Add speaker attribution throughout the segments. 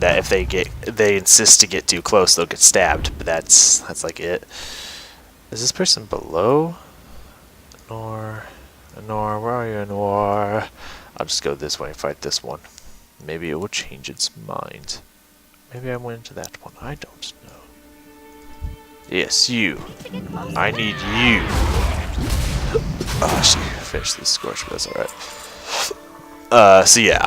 Speaker 1: that if they insist to get too close, they'll get stabbed. But that's like it. Is this person below? Nor, where are you, Nor? I'll just go this way and fight this one. Maybe it will change its mind. Maybe I went into that one. I don't know. Yes, you. I need you. Oh, she finished the scorch, but that's alright. So yeah,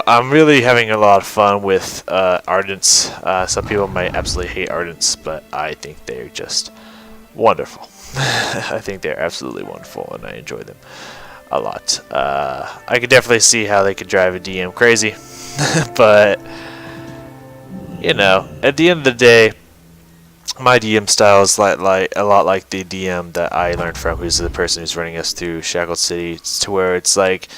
Speaker 1: I'm really having a lot of fun with Ardents. Some people might absolutely hate Ardents, but I think they're just wonderful. I think they're absolutely wonderful, and I enjoy them a lot. I could definitely see how they could drive a DM crazy, but you know, at the end of the day, my DM style is like a lot like the DM that I learned from, who's the person who's running us through Shackled City. It's to where it's like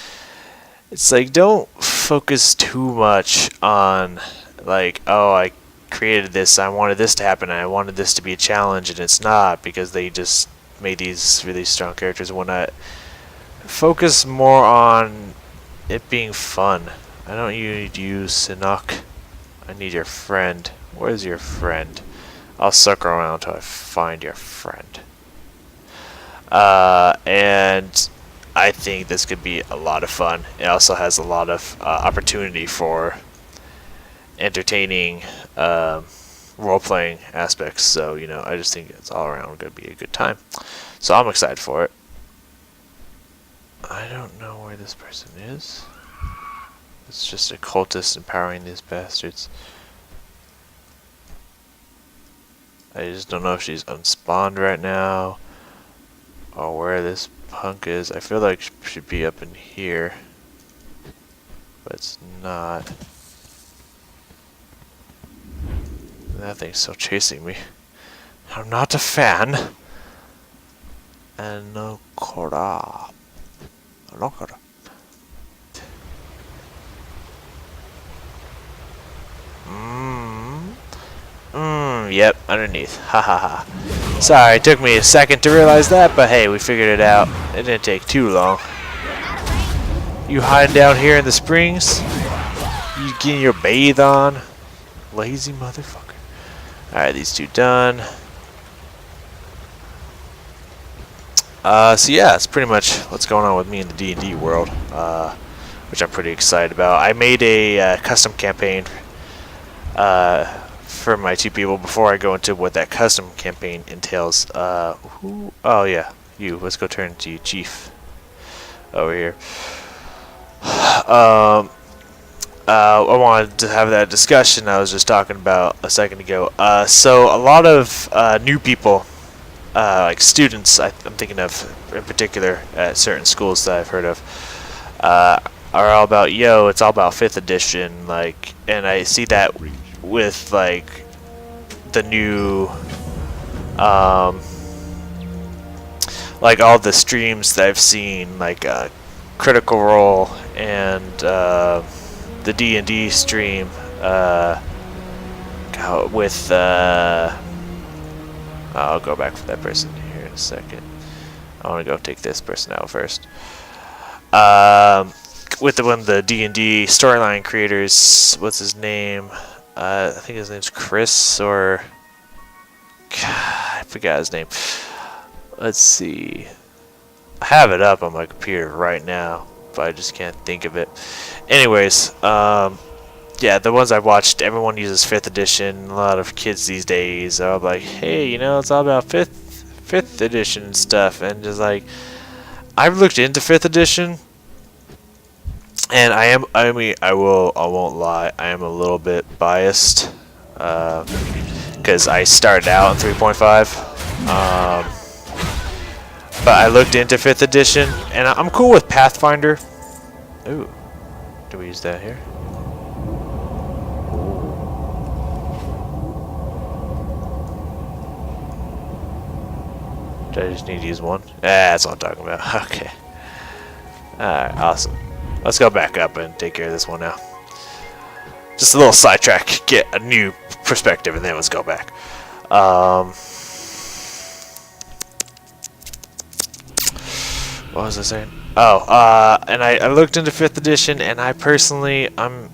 Speaker 1: don't focus too much on like, oh, I created this, I wanted this to happen, and I wanted this to be a challenge, and it's not, because they just made these really strong characters and whatnot. Focus more on it being fun. I don't need you, Sinnoh. I need your friend. Where's your friend? I'll suck around until I find your friend. And I think this could be a lot of fun. It also has a lot of opportunity for entertaining role-playing aspects. So, you know, I just think it's all around going to be a good time. So I'm excited for it. I don't know where this person is. It's just a cultist empowering these bastards. I just don't know if she's unspawned right now or where this punk is. I feel like she should be up in here, but it's not. That thing's still chasing me. I'm not a fan. And no Kora. No Kora. Yep, underneath. Ha ha ha. Sorry, it took me a second to realize that, but hey, we figured it out. It didn't take too long. You hiding down here in the springs? You getting your bathe on? Lazy motherfucker. Alright, these two done. So yeah, it's pretty much what's going on with me in the D&D world, which I'm pretty excited about. I made a custom campaign for my two people before I go into what that custom campaign entails. Oh yeah, you. Let's go turn to you, Chief, over here. I wanted to have that discussion I was just talking about a second ago. So a lot of new people, like students, I'm thinking of in particular at certain schools that I've heard of, are all about, yo, it's all about 5th edition, like, and I see that with like the new like all the streams that I've seen, like Critical Role and the D&D stream with I'll go back for that person here in a second. I want to go take this person out first. With one of the D&D storyline creators, what's his name? I think his name's Chris, or God, I forgot his name. Let's see. I have it up on my computer right now, but I just can't think of it. Anyways, yeah, the ones I've watched, everyone uses 5th edition. A lot of kids these days are like, hey, you know, it's all about 5th edition stuff, and just like, I've looked into 5th edition. And I won't lie, I am a little bit biased, because I started out in 3.5, but I looked into 5th edition, and I'm cool with Pathfinder. Ooh, do we use that here? Did I just need to use one? That's what I'm talking about. Okay. Alright, awesome. Let's go back up and take care of this one now. Just a little sidetrack, get a new perspective, and then let's go back. What was I saying? Oh, and I looked into 5th edition, and I personally, I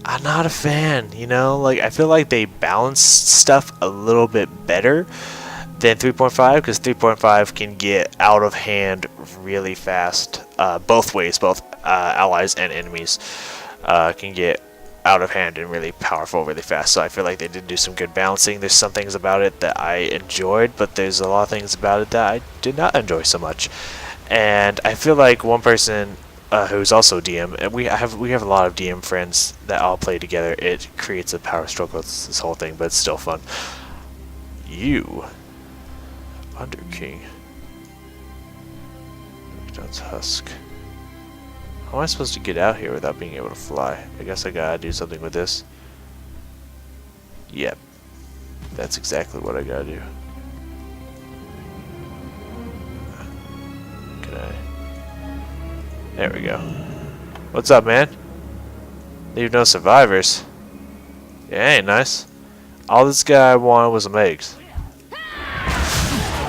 Speaker 1: I'm not a fan, you know? Like, I feel like they balanced stuff a little bit better than 3.5, because 3.5 can get out of hand really fast. Both ways, both allies and enemies can get out of hand and really powerful really fast. So I feel like they did do some good balancing. There's some things about it that I enjoyed, but there's a lot of things about it that I did not enjoy so much. And I feel like one person who's also DM, and we have a lot of DM friends that all play together. It creates a power struggle, this whole thing, but it's still fun. You, Under King, John's Husk. How am I supposed to get out here without being able to fly? I guess I gotta do something with this. Yep, that's exactly what I gotta do. Can I? There we go. What's up, man? Leave no survivors. Yeah, ain't nice. All this guy wanted was some eggs.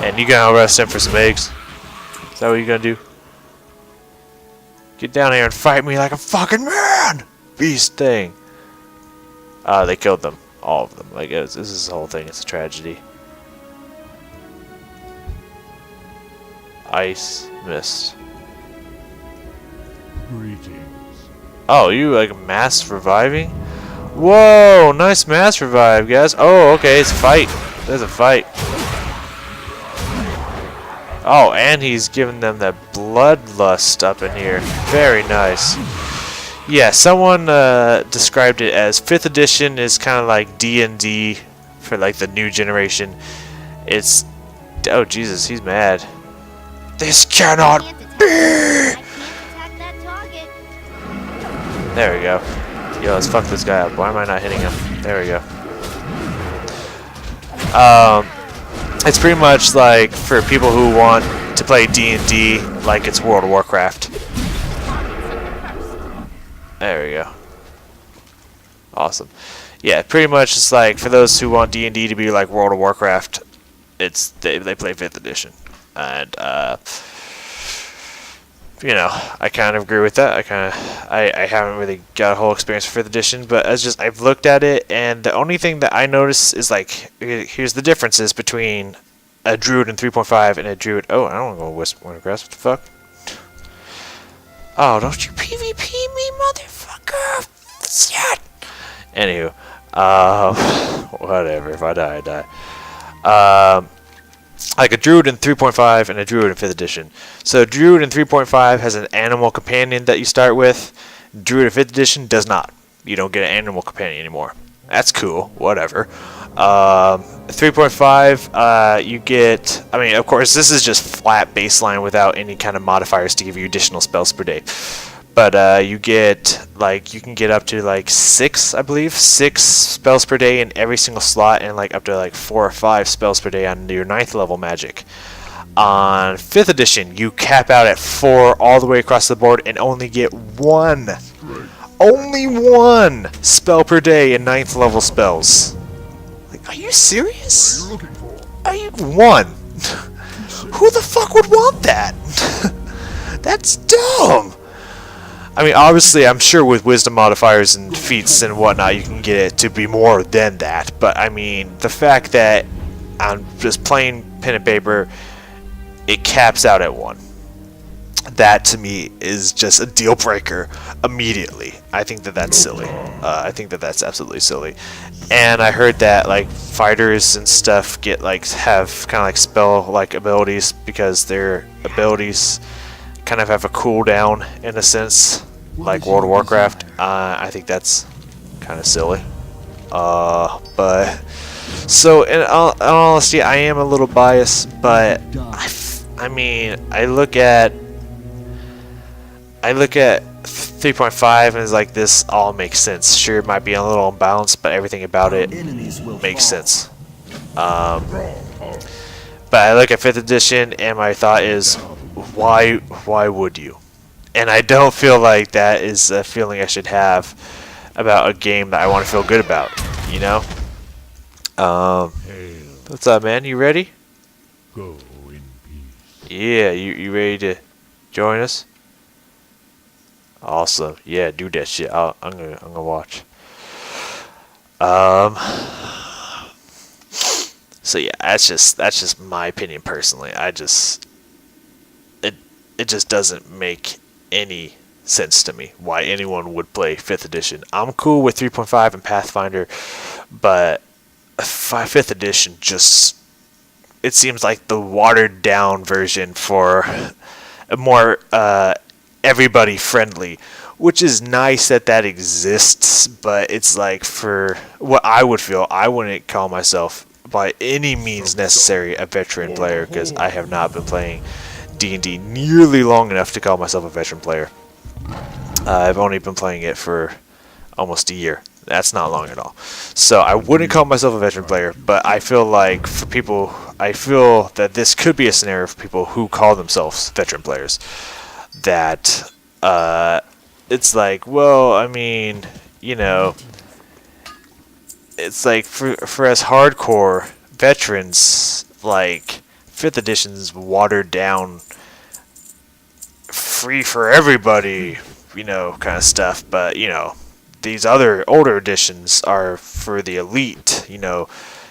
Speaker 1: And you gonna arrest him for some eggs? Is that what you gonna do? Get down here and fight me like a fucking man! Beast thing. They killed them. All of them. Like, this is the whole thing. It's a tragedy. Ice Mist.
Speaker 2: Greetings.
Speaker 1: Oh, you like mass reviving? Whoa, nice mass revive, guys. Oh, okay, it's a fight. There's a fight. Oh, and he's giving them that bloodlust up in here. Very nice. Yeah, someone described it as 5th edition is kind of like D&D for like the new generation. It's... Oh, Jesus, he's mad. This cannot be! There we go. Yo, let's fuck this guy up. Why am I not hitting him? There we go. It's pretty much like for people who want to play D&D like it's World of Warcraft. There we go. Awesome. Yeah, pretty much it's like for those who want D&D to be like World of Warcraft, it's they play 5th edition. And you know, I kind of agree with that. I haven't really got a whole experience for 5th edition, but I've looked at it, and the only thing that I notice is like, here's the differences between a druid in 3.5 and a druid. Oh, I don't want to go Wintergrass. What the fuck? Oh, don't you PvP me, motherfucker! Shit. Anywho, whatever. If I die, I die. Like a druid in 3.5 and a druid in 5th edition. So druid in 3.5 has an animal companion that you start with. Druid in 5th edition does not. You don't get an animal companion anymore. That's cool. Whatever. 3.5, you get... I mean, of course, this is just flat baseline without any kind of modifiers to give you additional spells per day. But you get, like, you can get up to, like, 6, I believe. 6 spells per day in every single slot, and, like, up to, like, 4 or 5 spells per day on your 9th level magic. On 5th edition, you cap out at 4 all the way across the board and only get 1. Only 1 spell per day in 9th level spells. Like, are you serious?
Speaker 2: What are you looking for?
Speaker 1: Are you 1? Who the fuck would want that? That's dumb. I mean, obviously, I'm sure with wisdom modifiers and feats and whatnot, you can get it to be more than that. But, I mean, the fact that on just plain pen and paper, it caps out at 1. That, to me, is just a deal breaker immediately. I think that that's silly. I think that that's absolutely silly. And I heard that, like, fighters and stuff get, like, have kind of, like, spell-like abilities because their abilities kind of have a cooldown, in a sense, like World of Warcraft. I think that's kind of silly. But so in all honesty, I am a little biased, but I mean, I look at 3.5 and it's like, this all makes sense. Sure, it might be a little unbalanced, but everything about it makes sense. But I look at 5th edition and my thought is, why would you? And I don't feel like that is a feeling I should have about a game that I want to feel good about, you know? What's up, man? You ready?
Speaker 2: Go in peace.
Speaker 1: Yeah, you ready to join us? Awesome. Yeah, do that shit. I'm gonna watch. Um, so yeah, that's just my opinion personally. It just doesn't make any sense to me why anyone would play 5th edition. I'm cool with 3.5 and Pathfinder, but 5th edition just, it seems like the watered down version for a more everybody friendly, which is nice that that exists, but it's like, for what I would feel, I wouldn't call myself by any means necessary a veteran player, because I have not been playing D&D nearly long enough to call myself a veteran player. I've only been playing it for almost a year. That's not long at all. So I wouldn't call myself a veteran player, but I feel like for people, I feel that this could be a scenario for people who call themselves veteran players. That it's like, well, I mean, you know, it's like for as hardcore veterans, like 5th edition's watered down, free for everybody, you know, kind of stuff. But you know, these other older editions are for the elite, you know,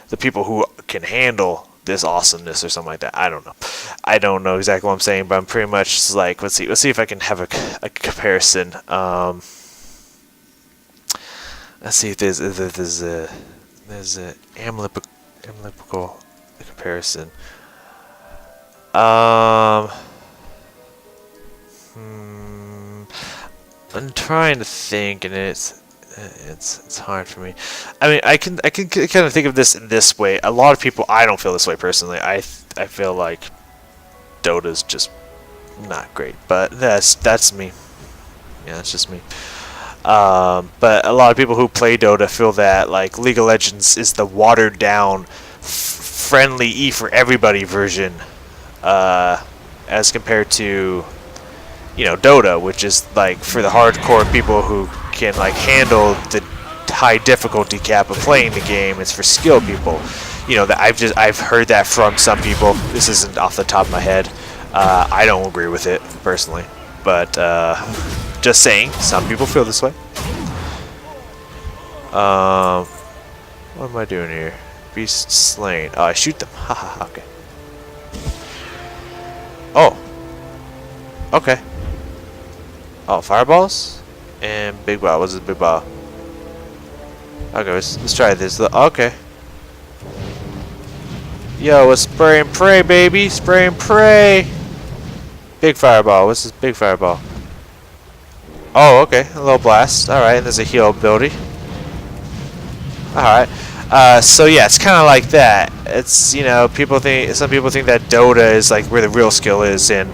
Speaker 1: the people who can handle this awesomeness or something like that. I don't know. I don't know exactly what I'm saying, but I'm pretty much like, let's see if I can have a comparison. Let's see if there's a analytical comparison. I'm trying to think, and it's hard for me. I mean, I can kind of think of this in this way. A lot of people, I don't feel this way personally. I feel like Dota's just not great, but that's me. Yeah, that's just me. But a lot of people who play Dota feel that like League of Legends is the watered down, friendly E for everybody version, as compared to, you know, Dota, which is like for the hardcore people who can like handle the high difficulty cap of playing the game. It's for skilled people. You know, that I've heard that from some people. This isn't off the top of my head. I don't agree with it personally, but just saying, some people feel this way. What am I doing here? Beast slain. Oh, I shoot them. Haha. Okay. Oh. Okay. Oh, fireballs and big ball. What's this big ball? Okay, let's try this. Okay. Yo, it's spray and pray, baby. Spray and pray. Big fireball. What's this big fireball? Oh, okay. A little blast. Alright, and there's a heal ability. Alright. So yeah, it's kind of like that. It's, you know, some people think that Dota is like where the real skill is, and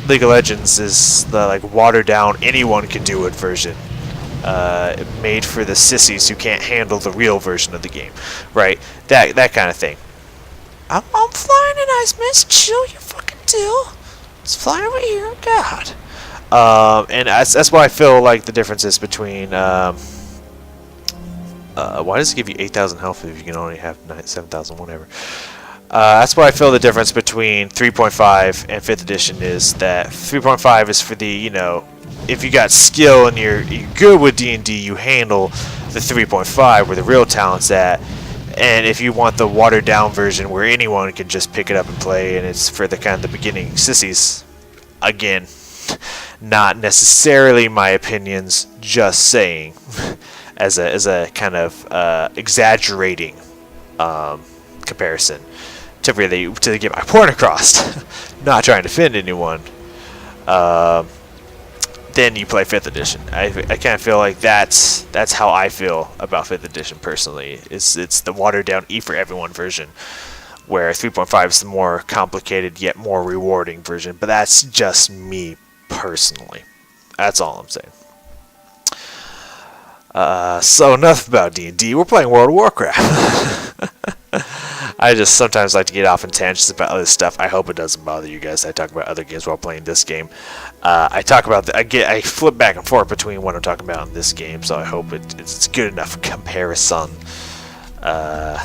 Speaker 1: League of Legends is the like watered down, anyone can do it version. Made for the sissies who can't handle the real version of the game, right? That kind of thing. I'm flying a nice miss. Chill your fucking deal. It's flying over here. God. And that's why I feel like the difference is between. Why does it give you 8,000 health if you can only have 7,000? Whatever. That's why I feel the difference between 3.5 and 5th edition is that 3.5 is for the, you know, if you got skill and you're good with D&D, you handle the 3.5 where the real talent's at. And if you want the watered down version where anyone can just pick it up and play, and it's for the kind of the beginning sissies, again, not necessarily my opinions, just saying, as a kind of exaggerating comparison to get my point across. Not trying to offend anyone. Then you play 5th edition. I kind of feel like that's how I feel about 5th edition personally. It's the watered down E for everyone version, where 3.5 is the more complicated yet more rewarding version. But that's just me personally. That's all I'm saying. So enough about D&D. We're playing World of Warcraft. I just sometimes like to get off in tangents about other stuff. I hope it doesn't bother you guys. I talk about other games while playing this game. I talk about I flip back and forth between what I'm talking about in this game, so I hope it's good enough comparison. I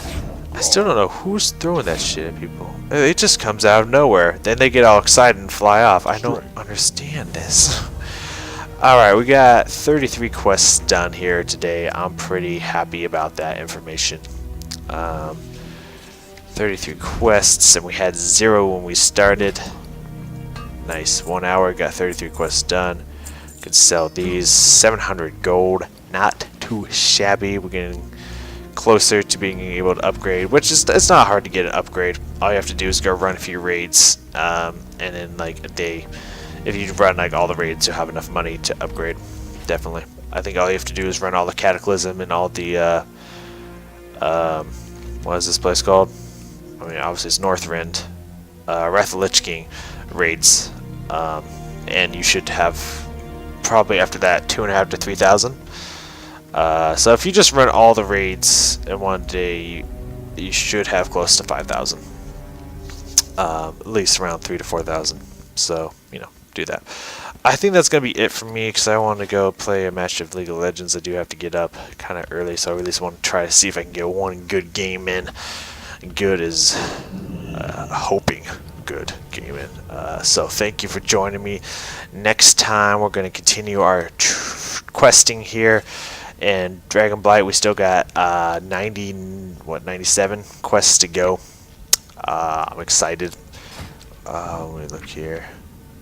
Speaker 1: still don't know who's throwing that shit at people. It just comes out of nowhere. Then they get all excited and fly off. I don't understand this. Alright, we got 33 quests done here today. I'm pretty happy about that information. 33 quests, and we had 0 when we started. Nice. 1 hour, got 33 quests done. Could sell these. 700 gold. Not too shabby. We're getting closer to being able to upgrade, which is, it's not hard to get an upgrade. All you have to do is go run a few raids, and in like a day, if you run like all the raids, you'll have enough money to upgrade. Definitely. I think all you have to do is run all the Cataclysm and all the what is this place called? I mean, obviously it's Northrend, Wrath of the Lich King raids, and you should have probably after that 2.5 to 3,000. So if you just run all the raids in one day, you should have close to 5,000. At least around 3 to 4,000. So, you know, do that. I think that's going to be it for me, because I want to go play a match of League of Legends. I do have to get up kind of early, so I at least want to try to see if I can get one good game in. Good is hoping good game in. So thank you for joining me. Next time we're going to continue our questing here. And Dragon Blight, we still got 97 quests to go. I'm excited. Let me look here.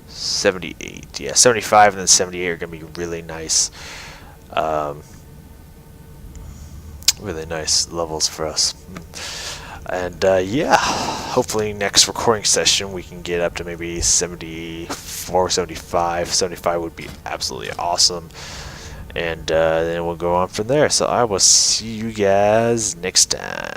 Speaker 1: 78, yeah, 75 and then 78 are gonna be really nice. Really nice levels for us. And yeah, hopefully next recording session we can get up to maybe 74, 75. 75 would be absolutely awesome. And then we'll go on from there. So I will see you guys next time.